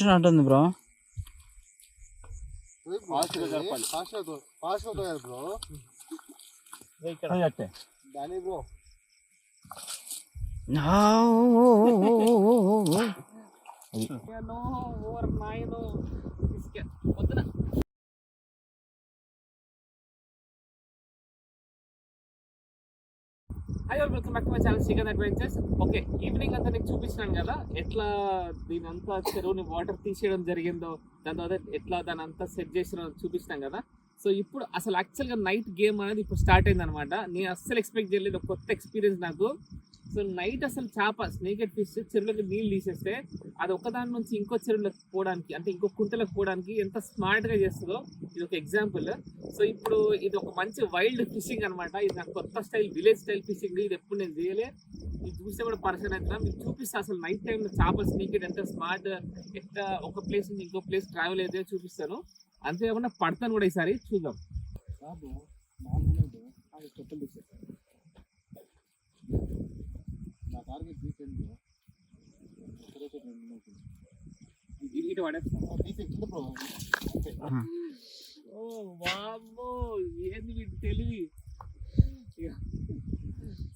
వచ్చినట్టుంది bro. Hi all, welcome back to my channel Srikanth adventures. Okay, evening అంతా నీకు చూపించినాను కదా ఎట్లా దీని అంతా చెరువుని వాటర్ తీసేయడం జరిగిందో, దాని తర్వాత ఎట్లా దాని అంతా సెట్ చేసిన చూపించినాం కదా. సో ఇప్పుడు అసలు యాక్చువల్గా నైట్ గేమ్ అనేది ఇప్పుడు స్టార్ట్ అయింది అనమాట. నేను అస్సలు ఎక్స్పెక్ట్ చేయలేదు, ఒక కొత్త ఎక్స్పీరియన్స్ నాకు. సో నైట్ అసలు చేప స్నేకెడ్ ఫిష్ చెరువులోకి నీళ్ళు తీసేస్తే అది ఒకదాని నుంచి ఇంకో చెరువులోకి పోవడానికి, అంటే ఇంకో కుంటలోకి పోవడానికి ఎంత స్మార్ట్గా చేస్తుందో ఇది ఒక ఎగ్జాంపుల్. సో ఇప్పుడు ఇది ఒక మంచి వైల్డ్ ఫిషింగ్ అనమాట. ఇది నాకు కొత్త స్టైల్, విలేజ్ స్టైల్ ఫిషింగ్. ఇది ఎప్పుడు నేను చేయలే. ఇది చూస్తే కూడా పర్సన్ అవుతున్నా. మీకు చూపిస్తా అసలు నైట్ టైంలో చేప స్నేకెడ్ ఎంత స్మార్ట్, ఎట్లా ఒక ప్లేస్ నుంచి ఇంకో ప్లేస్ ట్రావెల్ అయితే చూపిస్తాను. అంతేకాకుండా పడతాను కూడా ఈసారి, చూద్దాం. ఇటు పడేస్తాను. ఓ వామ్మో, ఏంది వీటి తెలివి.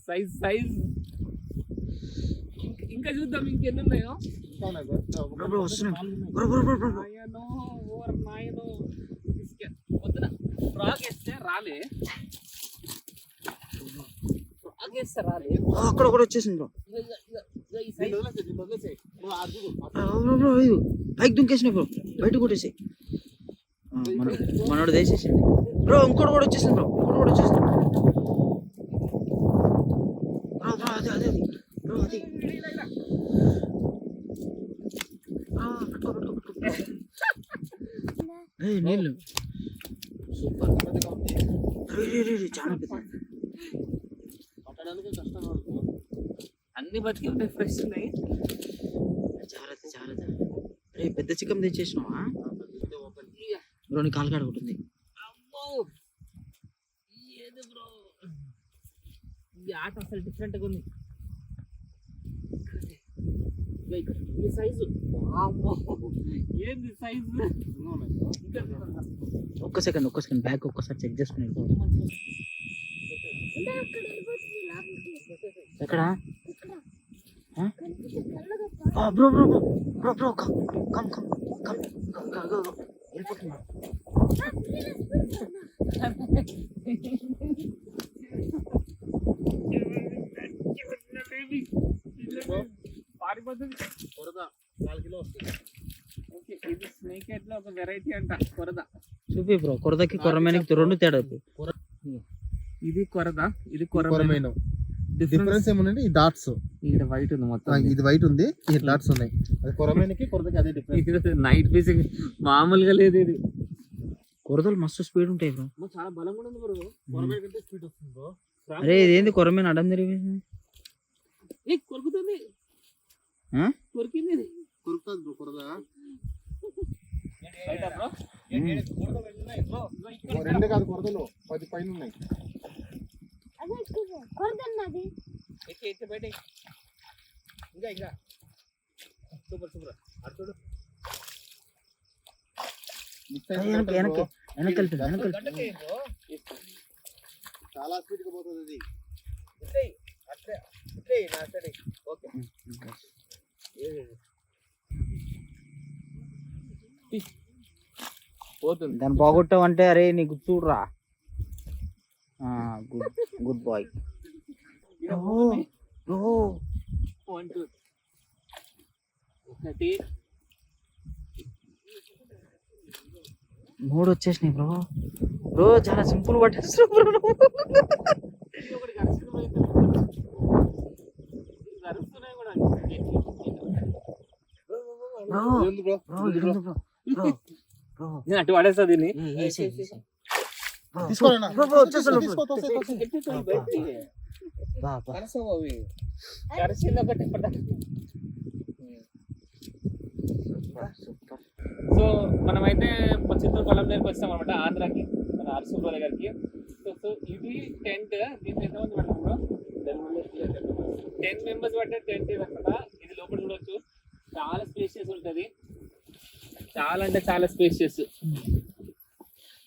సైజ్ సైజ్ ఇంకా చూద్దాం ఇంకెన్ని ఉన్నాయో. పొద్దున ఫ్రాగ్ వేస్తే రాలే, ఫ్రాగ్ వేస్తే రాలే. అక్కడ కూడా వచ్చేసింది బ్రో. పైకి దుంకేసిన బ్రో, బయట కొట్టేసి మనోడు వేసేసింది బ్రో. ఇంకోటి కూడా వచ్చేసింది బ్రో, ఇంకోటి కూడా వచ్చేసింది బ్రో. అదే అదే బ్రో, అది నీళ్ళు సూపర్. చాలా పెద్ద, అన్ని బతికి ఉంటాయి, ఫ్రెష్ ఉన్నాయి. జాగ్రత్త జాగ్రత్త. అరే పెద్ద చికెన్ తెచ్చేసినావా బ్రో? నీ కాలు కాడ ఉంటుంది. ఏది బ్రో, ఈ ఆట అసలు డిఫరెంట్గా ఉంది. ఈ సైజు ఏంది సైజు? ఒక్క సెకండ్ బ్యాక్ ఒక్కసారి చెక్ చేసుకుని. ఎక్కడ bro bro bro bro come come come వెళ్ళిపోతున్నా. ఇది స్నేక్ హెడ్ లో ఒక వెరైటీ అంట, కొరద. చూపి బ్రో, కొరదకి కొరమేనికి రెండు తేడా. ఇది కొరద, ఇది కొరమేను. డిఫరెన్స్ ఏముందంటే ఈ డాట్స్, ఇక్కడ వైట్ ఉంది మొత్తం, ఇది వైట్ ఉంది, ఈ డాట్స్ ఉన్నాయి. అది కొరమేనికి కొరదకి అదే డిఫరెన్స్. నైట్ ఫిషింగ్ మామూలుగా లేదు. ఇది కొరదలు మస్తు స్పీడ్ ఉంటాయి బ్రో, చాలా బలం కూడా ఉంది బ్రో. కొరమేన కంటే స్పీడ్ వస్తుంది బ్రో. అరే ఇదేంది కొరమేన అడ్డం తిరిగి కొరుకుతుంది, కొరికింది. ఇది కొరుకుతుంది బ్రో కొరద. రెండు కాదు కొరదలు 10 పైన ఉన్నాయి. చాలా స్పీడ్ గా పోతుంది ఇది. పోతుంది. దాన్ని పోగొట్టావు అంటే అరే నీకు చూడరా. Good boy. ఒకటి మూడు వచ్చేసినాయి బ్రో. బ్రో చాలా సింపుల్ పట్టేస్తావు బ్రో. అటు పడేస్తా దీన్ని. సో మనమైతే చిత్తూరు పొలం దగ్గరికి వచ్చాం అనమాట, ఆంధ్రాకి, మన అరసూరు దగ్గరికి. సో ఇది టెంట్. దీంట్లో ఎంతమంది పడతాం బ్రో? 10 మెంబర్స్ పట్టే టెంట్ ఇది అనమాట. ఇది లోపల చూడొచ్చు, చాలా స్పేషియస్ ఉంటుంది. చాలా అంటే చాలా స్పేషియస్.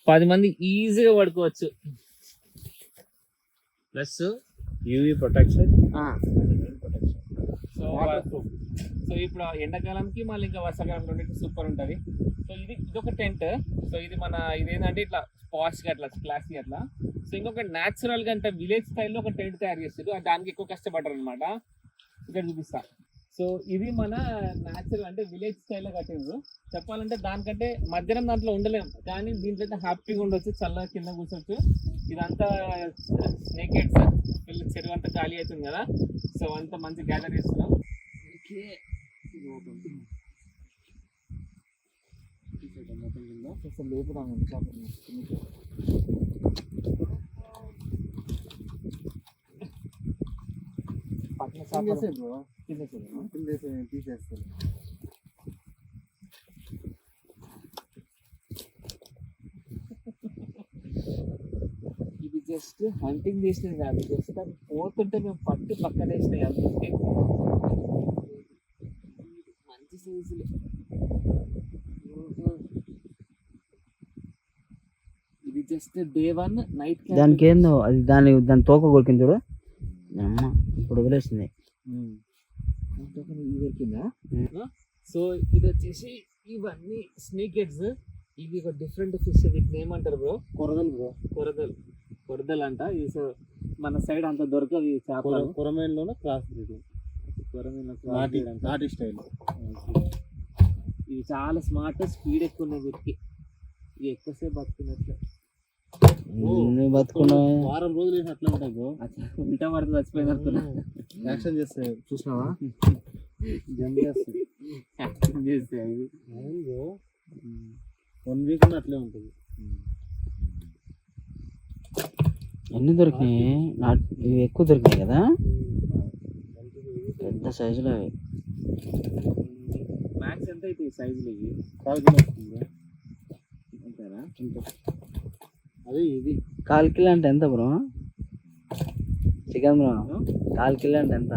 10 మంది ఈజీగా పడుకోవచ్చు. Plus UV protection. సో ఇప్పుడు ఎండాకాలంకి మళ్ళీ ఇంకా వర్షాకాలం రెండింటి సూపర్ ఉంటుంది. సో ఇదొక టెంట్. సో ఇది ఇదేంటంటే ఇట్లా పాష్ గా అట్లా క్లాసీ అట్లా. సో ఇంకొక న్యాచురల్ గా అంటే విలేజ్ స్టైల్లో ఒక టెంట్ తయారు చేస్తారు. దానికి ఎక్కువ కష్టపడ్డారు అనమాట. ఇక్కడ చూపిస్తా. సో ఇది మన న్యాచురల్ అంటే విలేజ్ స్టైల్లో కట్టిండ్రు. చెప్పాలంటే దానికంటే మధ్యాహ్నం దాంట్లో ఉండలేము, కానీ దీంట్లో అయితే హ్యాపీగా ఉండొచ్చు, చల్లగా కింద కూర్చోవచ్చు. ఇదంతా స్నేక్ హెడ్స్, చెరువు అంతా ఖాళీ అవుతుంది కదా. సో అంతా మంచి గ్యాదర్ చేస్తున్నాం. తీసేస్తాను. ఇది జస్ట్ హంటింగ్ చేసినది కాదు, జస్ట్ అది పోతుంటే మేము పట్టు పక్కన వేసినాయి. అందుకే మంచి సైజులు. ఇది జస్ట్ డే 1 నైట్. దానికి ఏందో అది దాని తోక కొరికింది చూడు అమ్మ, ఇప్పుడు వదిలేసింది. సో ఇది వచ్చేసి ఇవన్నీ స్నేక్ హెడ్స్. ఇవి ఒక డిఫరెంట్ ఫిష్. వీటిని ఏమంటారు బ్రో? కొరదలు బ్రో. కొరదలు అంట. ఇది సో మన సైడ్ అంత దొరకవి చేపలు. కొరమేన్లోనే క్రాస్ బ్రీడ్. నాటి స్టైల్. ఇవి చాలా స్మార్ట్, స్పీడ్ ఎక్కువ ఉన్నాయి వీటికి. ఇవి ఎక్కువసేపు బతుకున్నట్లే. బతుకున్నా వారం రోజులు వేసి అట్లా ఉంటాయి బ్రో. ఉల్టా పడుతుంది, చచ్చిపోయింది అనుకున్నా. యాక్షన్ చేస్తాయి చూసినావా? జంప్ చేస్తాయి. యాక్టింగ్ చేస్తే అవి 1 వీక్ అట్లే ఉంటుంది. ఎన్ని దొరికినాయి? ఇవి ఎక్కువ దొరికినాయి కదా, పెద్ద సైజులో అవి. మ్యాక్స్ ఎంత అయితే సైజులు ఇవి? 4 కిలో వస్తుంది అంతేనా? అదే ఇది 1/4 కిలో అంటే ఎంత బ్రో? చికెన్ బ్రో 1/4 కిలో అంటే ఎంత?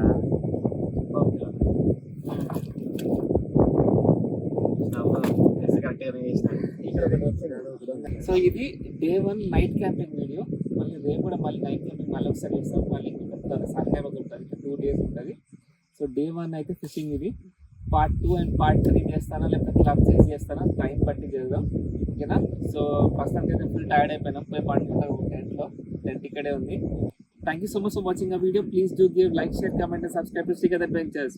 సో ఇది డే 1 నైట్ క్యాంపింగ్ వీడియో. మళ్ళీ రేపు కూడా మళ్ళీ నైట్ క్యాంపింగ్ మళ్ళీ ఒకసారి చేస్తాం. మళ్ళీ ఇంకొక సండే రోజు ఉంటుంది, 2 days ఉంటుంది. సో డే 1 అయితే ఫిషింగ్ ఇది. పార్ట్ 2 అండ్ పార్ట్ 3 చేస్తానా లేకపోతే క్లబ్ చేస్తానా టైం బట్టి చేద్దాం, ఓకేనా? సో ప్రస్తుతానికి అయితే ఫుల్ టైర్డ్ అయిపోయినాం. పోయి పండుకుంటాం టెంట్ ఇక్కడే ఉంది. Thank you so much for watching ఆ video. Please do give like, share, comment and subscribe to Srikanth adventures.